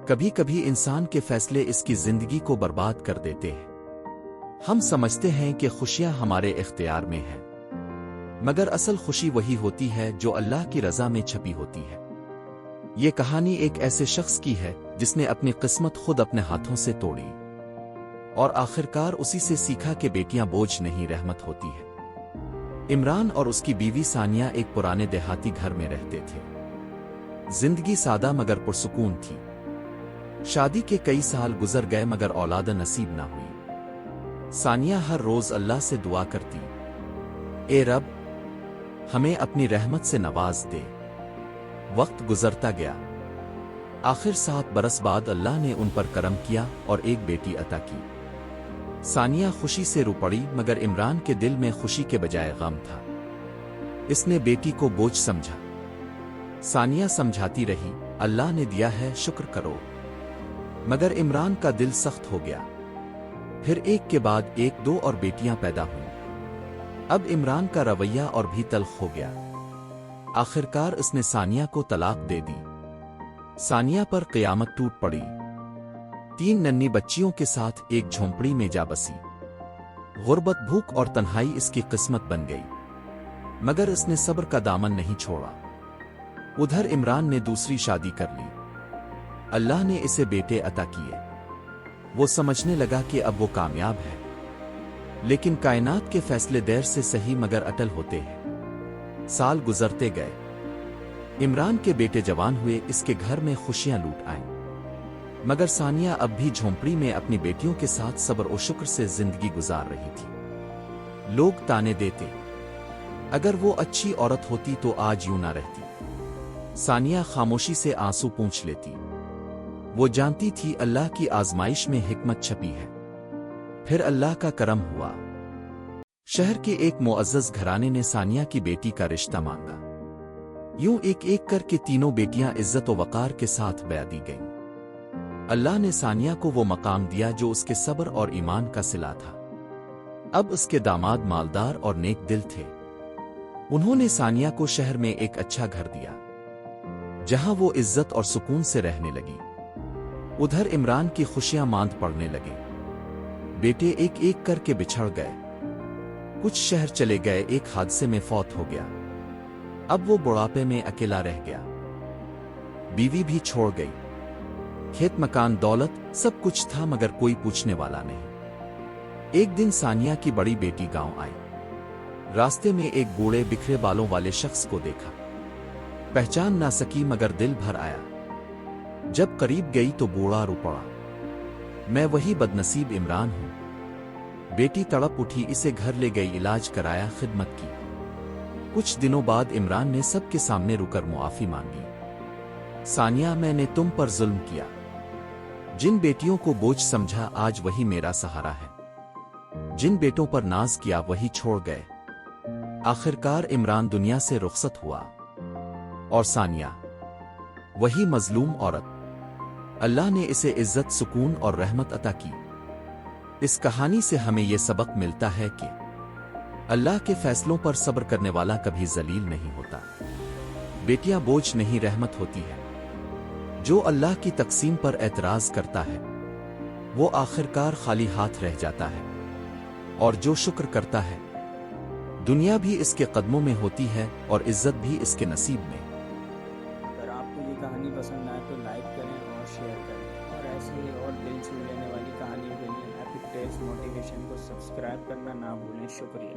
کبھی کبھی انسان کے فیصلے اس کی زندگی کو برباد کر دیتے ہیں۔ ہم سمجھتے ہیں کہ خوشیاں ہمارے اختیار میں ہیں، مگر اصل خوشی وہی ہوتی ہے جو اللہ کی رضا میں چھپی ہوتی ہے۔ یہ کہانی ایک ایسے شخص کی ہے جس نے اپنی قسمت خود اپنے ہاتھوں سے توڑی، اور آخرکار اسی سے سیکھا کہ بیٹیاں بوجھ نہیں، رحمت ہوتی ہے۔ عمران اور اس کی بیوی ثانیہ ایک پرانے دیہاتی گھر میں رہتے تھے۔ زندگی سادہ مگر پرسکون تھی۔ شادی کے کئی سال گزر گئے مگر اولاد نصیب نہ ہوئی۔ ثانیہ ہر روز اللہ سے دعا کرتی، اے رب، ہمیں اپنی رحمت سے نواز دے۔ وقت گزرتا گیا۔ آخر 7 برس بعد اللہ نے ان پر کرم کیا اور ایک بیٹی عطا کی۔ ثانیہ خوشی سے رو پڑی مگر عمران کے دل میں خوشی کے بجائے غم تھا۔ اس نے بیٹی کو بوجھ سمجھا۔ ثانیہ سمجھاتی رہی، اللہ نے دیا ہے شکر کرو، مگر عمران کا دل سخت ہو گیا۔ پھر ایک کے بعد ایک 2 اور بیٹیاں پیدا ہوئیں۔ اب عمران کا رویہ اور بھی تلخ ہو گیا۔ آخرکار اس نے ثانیہ کو طلاق دے دی۔ ثانیہ پر قیامت ٹوٹ پڑی۔ 3 ننھی بچیوں کے ساتھ ایک جھونپڑی میں جا بسی۔ غربت، بھوک اور تنہائی اس کی قسمت بن گئی، مگر اس نے صبر کا دامن نہیں چھوڑا۔ ادھر عمران نے دوسری شادی کر لی۔ اللہ نے اسے بیٹے عطا کیے۔ وہ سمجھنے لگا کہ اب وہ کامیاب ہے، لیکن کائنات کے فیصلے دیر سے صحیح مگر اٹل ہوتے ہیں۔ سال گزرتے گئے۔ عمران کے بیٹے جوان ہوئے، اس کے گھر میں خوشیاں لوٹ آئیں، مگر ثانیہ اب بھی جھونپڑی میں اپنی بیٹیوں کے ساتھ صبر و شکر سے زندگی گزار رہی تھی۔ لوگ تانے دیتے، اگر وہ اچھی عورت ہوتی تو آج یوں نہ رہتی۔ ثانیہ خاموشی سے آنسو پونچھ لیتی۔ وہ جانتی تھی اللہ کی آزمائش میں حکمت چھپی ہے۔ پھر اللہ کا کرم ہوا۔ شہر کے ایک معزز گھرانے نے ثانیہ کی بیٹی کا رشتہ مانگا۔ یوں ایک ایک کر کے تینوں بیٹیاں عزت و وقار کے ساتھ بیاہ دی گئیں۔ اللہ نے ثانیہ کو وہ مقام دیا جو اس کے صبر اور ایمان کا صلہ تھا۔ اب اس کے داماد مالدار اور نیک دل تھے۔ انہوں نے ثانیہ کو شہر میں ایک اچھا گھر دیا، جہاں وہ عزت اور سکون سے رہنے لگی۔ ادھر عمران کی خوشیاں ماند پڑنے لگیں۔ بیٹے ایک ایک کر کے بچھڑ گئے، کچھ شہر چلے گئے، ایک حادثے میں فوت ہو گیا۔ اب وہ بڑھاپے میں اکیلا رہ گیا۔ بیوی بھی چھوڑ گئی۔ کھیت مکان دولت سب کچھ تھا مگر کوئی پوچھنے والا نہیں۔ ایک دن ثانیہ کی بڑی بیٹی گاؤں آئی۔ راستے میں ایک بوڑھے بکھرے بالوں والے شخص کو دیکھا۔ پہچان نہ سکی مگر دل بھر آیا۔ جب قریب گئی تو بوڑھا رو پڑا، میں وہی بدنصیب عمران ہوں۔ بیٹی تڑپ اٹھی، اسے گھر لے گئی، علاج کرایا، خدمت کی۔ کچھ دنوں بعد عمران نے سب کے سامنے رک کر معافی مانگی۔ ثانیہ، میں نے تم پر ظلم کیا، جن بیٹیوں کو بوجھ سمجھا آج وہی میرا سہارا ہے، جن بیٹوں پر ناز کیا وہی چھوڑ گئے۔ آخرکار عمران دنیا سے رخصت ہوا، اور ثانیہ وہی مظلوم عورت، اللہ نے اسے عزت، سکون اور رحمت عطا کی۔ اس کہانی سے ہمیں یہ سبق ملتا ہے کہ اللہ کے فیصلوں پر صبر کرنے والا کبھی ذلیل نہیں ہوتا۔ بیٹیاں بوجھ نہیں، رحمت ہوتی ہے۔ جو اللہ کی تقسیم پر اعتراض کرتا ہے وہ آخرکار خالی ہاتھ رہ جاتا ہے، اور جو شکر کرتا ہے دنیا بھی اس کے قدموں میں ہوتی ہے اور عزت بھی اس کے نصیب میں۔ اگر آپ کو یہ کہانی پسند آئے تو لائک کریں اور شیئر کریں، اور ایسے ہی اور دل چھو لینے والی کہانیوں کے لیے ایپک ٹیلز موٹیویشن کو سبسکرائب کرنا نہ بھولیں۔ شکریہ۔